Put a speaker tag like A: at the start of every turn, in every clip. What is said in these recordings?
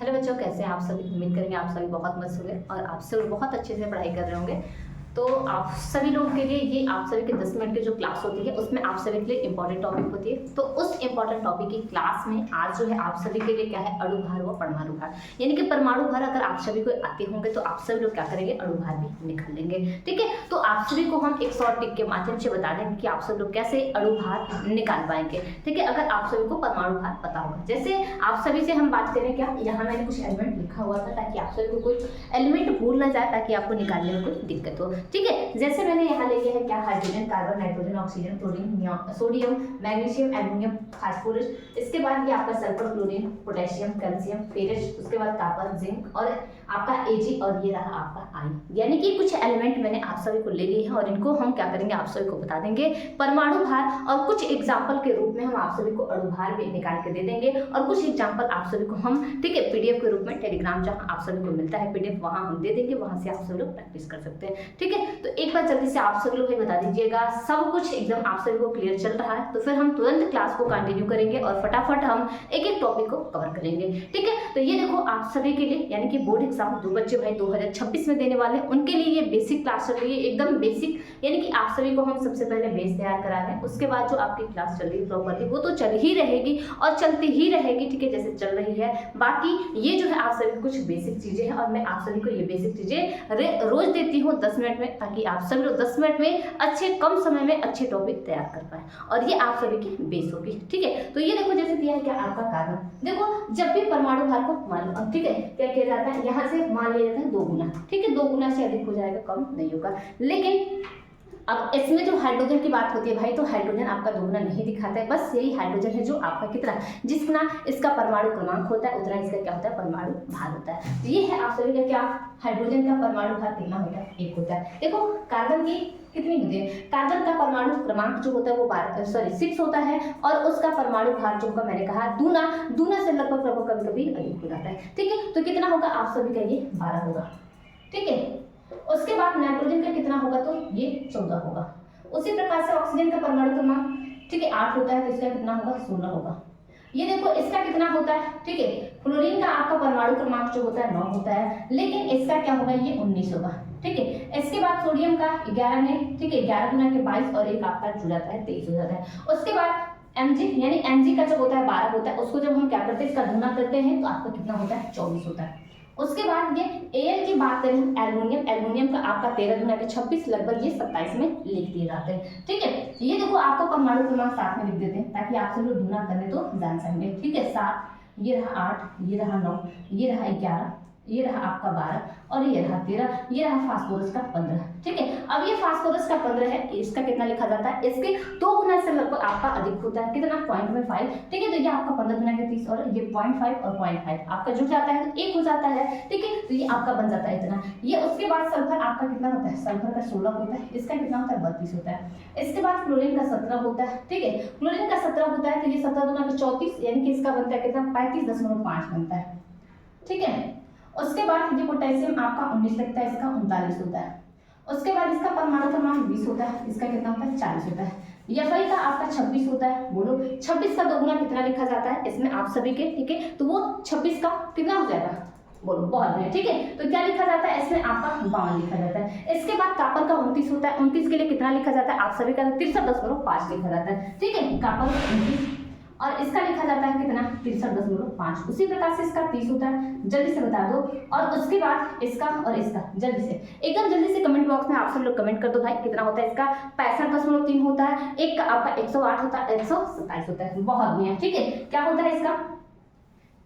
A: Hello बच्चों, कैसे हैं आप सभी। उम्मीद करेंगे आप सभी बहुत मस्त होंगे और आप सभी बहुत अच्छे से पढ़ाई कर रहे होंगे। तो आप सभी लोगों के लिए ये आप सभी के 10 मिनट की जो क्लास होती है उसमें आप सभी के लिए इंपॉर्टेंट टॉपिक होती है। तो उस इंपॉर्टेंट टॉपिक की क्लास में आज जो है आप सभी के लिए क्या है, अणुभार व परमाणु भार, यानी कि परमाणु भार अगर आप सभी को आते होंगे तो आप सभी लोग क्या करेंगे, अणुभार भी निकाल लेंगे। ठीक है, तो आप सभी को हम एक शॉर्ट टिक के माध्यम से बता देंगे कि आप सभी लोग कैसे अणुभार निकाल पाएंगे। ठीक है, अगर आप सभी को परमाणु भार पता होगा। जैसे आप सभी से हम बात करें, क्या यहाँ मैंने कुछ एलिमेंट लिखा हुआ था ताकि आप सभी को कोई एलिमेंट भूल ना जाए, ताकि आपको निकालने में कोई दिक्कत हो। ठीक है, जैसे मैंने यहाँ लिया है क्या, hydrogen, carbon, nitrogen, oxygen, chlorine, sodium, magnesium, aluminium, phosphorus. इसके बाद ये आपका sulphur, chlorine, potassium, calcium, ferrous, उसके बाद कॉपर, जिंक और आपका Ag और ये रहा आपका आई। यानी कि कुछ एलिमेंट मैंने आप सभी को ले लिए हैं और इनको हम क्या करेंगे, आप सभी को बता देंगे परमाणु भार, और कुछ एग्जाम्पल के रूप में हम आप सभी को अणुभार भी निकाल के दे देंगे और कुछ एग्जाम्पल आप सभी को हम, ठीक है, पीडीएफ के रूप में टेलीग्राम जहाँ आप सभी को मिलता है पीडीएफ, वहाँ हम दे देंगे, वहाँ से आप सभी लोग प्रैक्टिस कर सकते हैं। ठीक है, तो एक बार जल्दी से आप सभी लोग बता दीजिएगा, सब कुछ एकदम आप सभी को क्लियर चल रहा है तो फिर हम तुरंत क्लास को कंटिन्यू करेंगे और फटाफट हम एक एक टॉपिक को कवर करेंगे। ठीक है, तो ये देखो आप सभी के लिए, यानी कि बोर्ड एग्जाम जो बच्चे भाई 2026 में देने वाले हैं उनके लिए ये बेसिक क्लास चल रही है, एकदम बेसिक, यानी कि आप सभी को हम सबसे पहले बेस तैयार करा रहे हैं। उसके बाद जो आपकी क्लास चल रही है प्रॉपरली वो तो चल ही रहेगी और चलती ही रहेगी। ठीक है, जैसे चल रही है। बाकी ये जो है आप सभी कुछ बेसिक चीजें हैं और मैं आप सभी को ये बेसिक चीजें रोज देती हूँ 10 मिनट में, ताकि आप सभी लोग 10 मिनट में अच्छे, कम समय में अच्छे टॉपिक तैयार कर पाए, और ये आप सभी की बेस होगी। ठीक है, तो ये देखो जैसे दिया है क्या, आपका कार्बन। देखो जब भी परमाणु भार को मान लो, ठीक है, क्या किया जाता है, यहाँ से मान लिया जाता है 2 गुना। ठीक है, 2 गुना से अधिक हो जाएगा, कम नहीं होगा। लेकिन अब इसमें जो हाइड्रोजन की बात होती है भाई, तो हाइड्रोजन आपका 2 गुना नहीं दिखाता है, बस यही हाइड्रोजन है जो आपका कितना, जितना इसका परमाणु क्रमांक होता है उतना इसका क्या होता है, परमाणु भार होता है। तो ये है आप सभी का क्या, हाइड्रोजन का परमाणु भार कितना होता है, 1 होता है। देखो कार्बन की कितनी होती है, कार्बन का परमाणु क्रमांक जो होता है वो 6 होता है और उसका परमाणु भार जो होगा, मैंने कहा दूना से लगभग कभी कभी अधिक हो जाता है। ठीक है, तो कितना होगा आप सभी का, ये 12 होगा। ठीक है, उसके बाद नाइट्रोजन का कितना होगा, तो ये 14 होगा। उसी प्रकार से ऑक्सीजन का परमाणु क्रमांक, ठीक है, 8 होता है, तो इसका कितना होगा, 16 होगा। ये देखो इसका कितना होता है, ठीक है, फ्लोरीन का आपका परमाणु क्रमांक जो होता है 9 होता है, लेकिन इसका क्या होगा, ये 19 होगा। ठीक है, इसके बाद सोडियम का 11 में, ठीक है, 11 गुना के 22 और एक आपका जुड़ जाता है 23 हो जाता है। उसके बाद Mg, यानी Mg का जो होता है 12 होता है, उसको जब हम क्या करते हैं, इसका गुना करते हैं तो आपका कितना होता है, 24 होता है। उसके बाद ये Al की बात करें हम, एल्युमिनियम का आपका 13 गुना के 26, लगभग ये 27 में लिख दिए जाते हैं। ठीक है, ये देखो आपको परमाणु क्रमांक 7 में लिख देते हैं ताकि आप सब लोग गुना करने तो जान सकेंगे। ठीक है, 7, ये रहा 8, ये रहा 9, ये रहा 11, ये रहा आपका 12 और ये रहा 13, ये रहा फास्फोरस का 15। ठीक है, अब ये फास्फोरस का 15 है, इसका कितना लिखा जाता है, इसके 2 गुना से लगभग आपका अधिक होता है, कितना, 0.5। ठीक है, तो ये आपका 15 गुना के 30 और ये 0.5 और 0.5 आपका जुड़ जाता है तो 1 हो जाता है। ठीक है, तो ये आपका बन जाता है इतना। ये उसके बाद सल्फर आपका कितना होता है, सल्फर का 16 होता है, इसका कितना होता है, 32 होता है। इसके बाद क्लोरीन का 17 होता है। ठीक है, क्लोरीन का 17 होता है, तो ये 17 गुना के 34, यानी कि इसका बनता है कितना, 35.5 बनता है। ठीक है, उसके बाद ये पोटेशियम आपका 19 लगता है, इसका 39 होता है। उसके बाद इसका परमाणु क्रमांक 20 होता है, इसका कितना होता है, 40 होता है। Fi का आपका 26 होता है। बोलो 26 का 2 गुना कितना लिखा जाता है इसमें आप सभी के, ठीक है, तो वो 26 का कितना हो जाएगा, बोलो, बहुत बढ़िया। ठीक है, तो क्या लिखा जाता है इसमें, आपका 52 लिखा जाता है। इसके बाद कॉपर का 29 होता है, 29 के लिए कितना लिखा जाता है आप सभी का, 63.5 लिखा जाता है। ठीक है, कॉपर 29 और इसका लिखा जाता है कितना, 63.5। उसी प्रकार से इसका 30 होता है, जल्दी से बता दो। और उसके बाद इसका और इसका जल्दी से, एकदम जल्दी से कमेंट बॉक्स में आप सब लोग कमेंट कर दो भाई, कितना होता है इसका, 65.3 होता है। एक का आपका 108 होता है, 127 होता है, बहुत बढ़िया। ठीक है, क्या होता है इसका,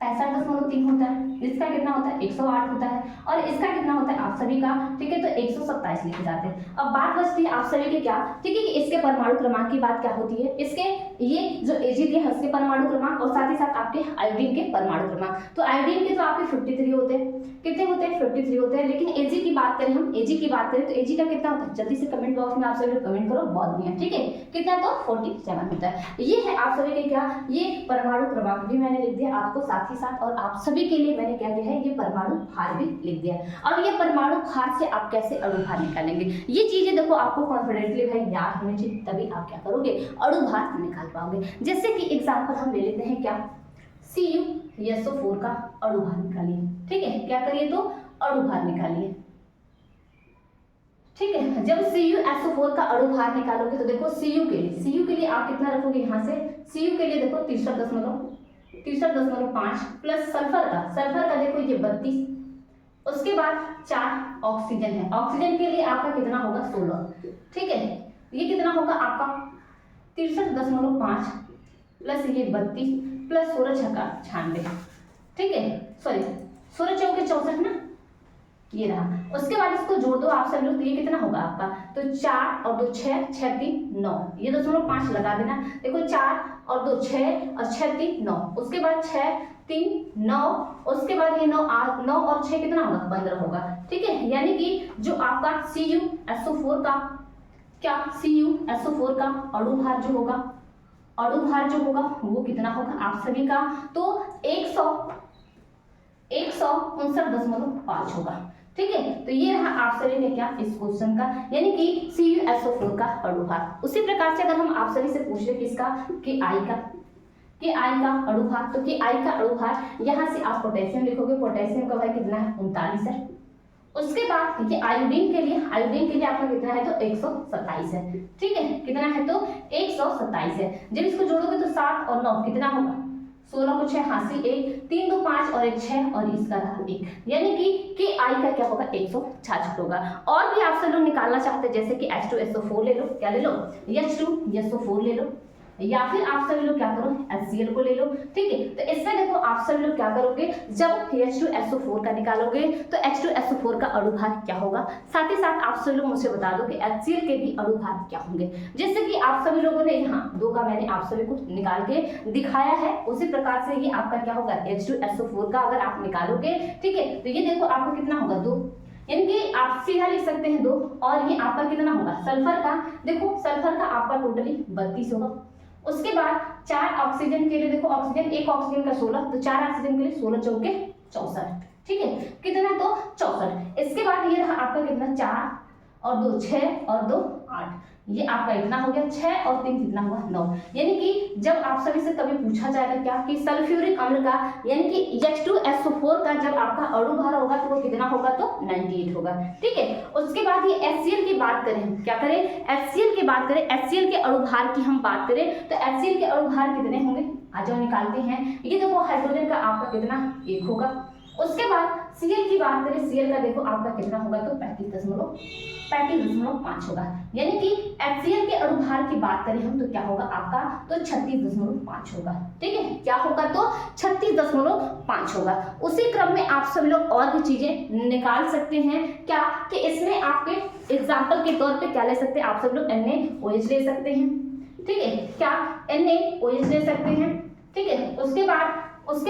A: 65.3 होता है, इसका कितना होता है, 108 होता है, और इसका कितना होता है आप सभी का, ठीक है, तो 127 लिखे जाते हैं। अब बात बचती है आप सभी के क्या, ठीक है, कि इसके परमाणु क्रमांक की बात क्या होती है, इसके ये जो Ag दिया है उसके परमाणु क्रमांक और साथ ही साथ आपके आयोडीन के परमाणु क्रमांक। तो आयोडीन के तो आपके 53 होते हैं, कितने होते हैं, 53 होते हैं। लेकिन Ag की बात करें हम, Ag की बात करें तो Ag का कितना होता है, जल्दी से कमेंट बॉक्स में आप सभी लोग कमेंट करो, बहुत बढ़िया। ठीक है, कितना, तो 47 होता है। ये है आप सभी के क्या, ये परमाणु क्रमांक भी मैंने लिख दिया आपको, साथ ही साथ और आप सभी के लिए मैंने क्या किया है, ये परमाणु भार भी लिख दिया। अब ये परमाणु भार से आप कैसे अणुभार निकालेंगे, ये चीजें देखो आपको कॉन्फिडेंटली भाई याद होनी चाहिए, तभी आप क्या करोगे, अणुभार निकाल पाओगे। जैसे कि एग्जांपल हम ले लेते हैं क्या, CuSO4 का अणुभार निकालिए। ठीक है, क्या करिए तो अणुभार निकालिए। ठीक है, जब CuSO4 का अणुभार निकालोगे तो देखो Cu के लिए आप कितना रखोगे यहाँ से, Cu के लिए देखो 63.5 प्लस सल्फर का देखो ये 32, उसके बाद 4 ऑक्सीजन है, ऑक्सीजन के लिए आपका कितना होगा 16। ठीक है, ये कितना होगा आपका 63.5 प्लस ये 32 प्लस 16 छक्का 96। ठीक है, सॉरी 16 चौके 64 ना, ये रहा। उसके बाद इसको जोड़ दो आप सब लोग, तो ये कितना होगा आपका, तो 4 और 2 6, 6 3 9, ये 2.5 लगा देना। देखो 4 और 2 6 और 6 3 9, उसके बाद 6 3 9, उसके बाद ये 9 और 6 कितना होगा 15 होगा। ठीक है, यानी कि जो आपका CuSO4 का CuSO4 का अणुभार जो होगा वो कितना होगा आप सभी का, तो 159.5 होगा। ठीक है, तो ये रहा आप सभी का क्या इस क्वेश्चन का, यानी कि CuSO4 का अणुभार। उसी प्रकार से अगर हम आप सभी से पूछ ले किसका, Ki का अणुभार, तो Ki का अणुभार यहाँ से आप पोटेशियम लिखोगे, पोटेशियम का भाई कितना है 39 है। उसके बाद ये आयोडीन के लिए आपका कितना है तो 127 है। ठीक है, कितना है तो 127 है। जब इसको जोड़ोगे तो 7 और 9 कितना होगा, 16 को 6 हासिल 1, 3 2 5 और 1 6 और इसका रहा 1, यानी कि Ki का क्या होगा 166 होगा। और भी आप सब लोग निकालना चाहते हैं जैसे कि H2SO4 ले लो, क्या ले लो H2SO4 ले लो, या फिर आप सभी लोग क्या करो HCl को ले लो। ठीक है, तो इसमें देखो आप सभी लोग क्या करोगे, जब H2SO4 का निकालोगे तो H2SO4 का अणुभार क्या होगा, साथ ही साथ आप सभी लोग मुझे बता दो कि HCl के भी अणुभार क्या होंगे। जैसे कि आप सभी लोगों ने यहाँ 2 का मैंने आप सभी को निकाल के दिखाया है, उसी प्रकार से ये आपका क्या होगा H2SO4 का अगर आप निकालोगे। ठीक है, तो ये देखो आपको कितना होगा 2, यानी कि आप सीधा लिख सकते हैं 2, और ये आपका कितना होगा सल्फर का, देखो सल्फर का आपका टोटली 32 होगा। उसके बाद 4 ऑक्सीजन के लिए, देखो ऑक्सीजन एक ऑक्सीजन का 16, तो 4 ऑक्सीजन के लिए 16 चौके 64। ठीक है, कितना तो 64। इसके बाद ये रहा आपका कितना 4 और 2 6 और 2 8, ये आपका इतना हो गया 6 और 3 कितना हुआ 9। यानी कि जब आप सभी से कभी पूछा जाएगा क्या कि सल्फ्यूरिक अम्ल का यानी कि H2SO4 का जब आपका अणुभार होगा तो वो कितना होगा तो 98 होगा। ठीक है, उसके बाद ये HCl की बात करें, क्या करें HCl की बात करें, HCl के अणुभार की हम बात करें तो HCl के अणुभार कितने होंगे, आ जाओ निकालते हैं। ये देखो हाइड्रोजन का आपका कितना 1 होगा। उसके बाद Cl की बात करें, Cl का देखो आपका कितना होगा तो 35.5 होगा। यानी कि HCl के अणुभार की बात करें हम तो क्या होगा आपका तो 36.5 होगा। ठीक है, क्या होगा तो 36.5 होगा। उसी क्रम में आप सभी लोग और भी चीजें निकाल सकते हैं, क्या कि इसमें आपके एग्जाम्पल के तौर पे क्या ले सकते हैं आप सब लोग NaOH ले सकते हैं। ठीक है, क्या NaOH ले सकते हैं। ठीक है, उसके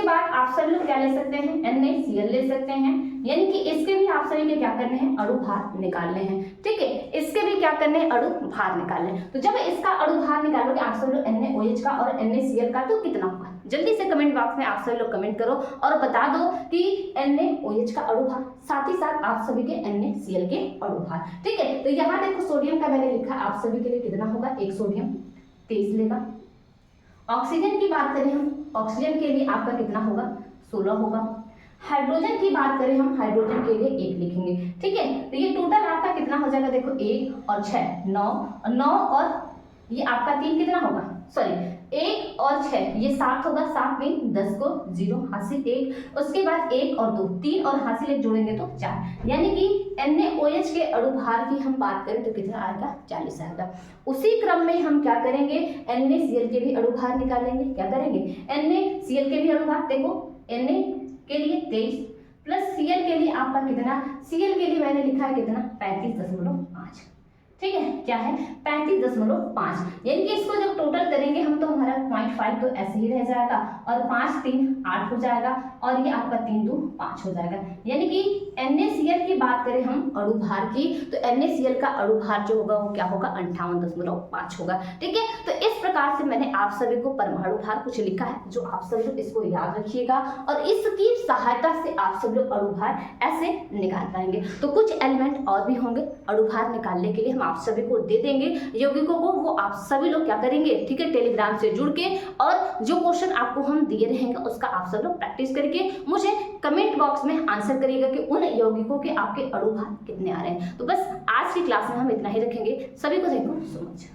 A: बाद आप सभी लोग क्या ले सकते हैं NaCl ले सकते हैं, यानी कि इसके भी आप सभी के क्या करने हैं अणुभार निकालने हैं। ठीक है, इसके भी क्या करने हैं अणुभार निकालने हैं। तो जब इसका अणुभार निकालोगे आप सभी लोग NaOH का और NaCl का तो कितना होगा, जल्दी से कमेंट बॉक्स में आप सभी लोग कमेंट करो और बता दो कि NaOH का अणुभार, साथ ही साथ आप सभी के NaCl के अणुभार। ठीक है, तो यहाँ देखो सोडियम का मैंने लिखा आप सभी के लिए कितना होगा, 1 सोडियम 23 लेगा। ऑक्सीजन की बात करें हम, ऑक्सीजन के लिए आपका कितना होगा 16 होगा। हाइड्रोजन की बात करें हम, हाइड्रोजन के लिए 1 लिखेंगे। ठीक है, तो ये टोटल आपका कितना हो जाएगा, देखो 1 और 6 9 और ये आपका 3 कितना होगा, सॉरी 1 और 6 ये 7 होगा, 7 में 10 को 0 हासिल 1, उसके बाद 1 और 2 3 और हासिल 1 जोड़ेंगे तो 4, यानी कि NaOH के अणुभार की हम बात करें तो कितना आएगा 40 आएगा। उसी क्रम में हम क्या करेंगे NaCl के भी अणुभार निकालेंगे। क्या करेंगे NaCl के भी अणुभार, देखो Na के लिए 23 प्लस Cl के लिए आपका कितना, Cl के लिए मैंने लिखा है कितना 35.5। ठीक है, क्या है 35.5, यानी कि इसको जब टोटल करेंगे हम तो हमारा 0.5 तो ऐसे ही रह जाएगा और 5 3 8 हो जाएगा और ये आपका 3 2 5 हो जाएगा। यानी कि NaCl की बात करें हम अणुभार की तो NaCl का अणुभार जो होगा वो क्या होगा 58.5 होगा। ठीक है, तो इस प्रकार से मैंने आप सभी को परमाणु भार कुछ लिखा है जो आप सभी लोग इसको याद रखिएगा और इसकी सहायता से आप सब लोग अणुभार ऐसे निकाल पाएंगे। तो कुछ एलिमेंट और भी होंगे अणुभार निकालने के लिए हम आप सभी को दे देंगे यौगिकों को, वो आप सभी लोग क्या करेंगे, ठीक है, टेलीग्राम से जुड़ के, और जो क्वेश्चन आपको हम दिए रहेंगे उसका आप सब लोग प्रैक्टिस करके मुझे कमेंट बॉक्स में आंसर करिएगा कि उन यौगिकों के आपके अणु भार कितने आ रहे हैं। तो बस आज की क्लास में हम इतना ही रखेंगे। सभी को थैंक यू सो मच।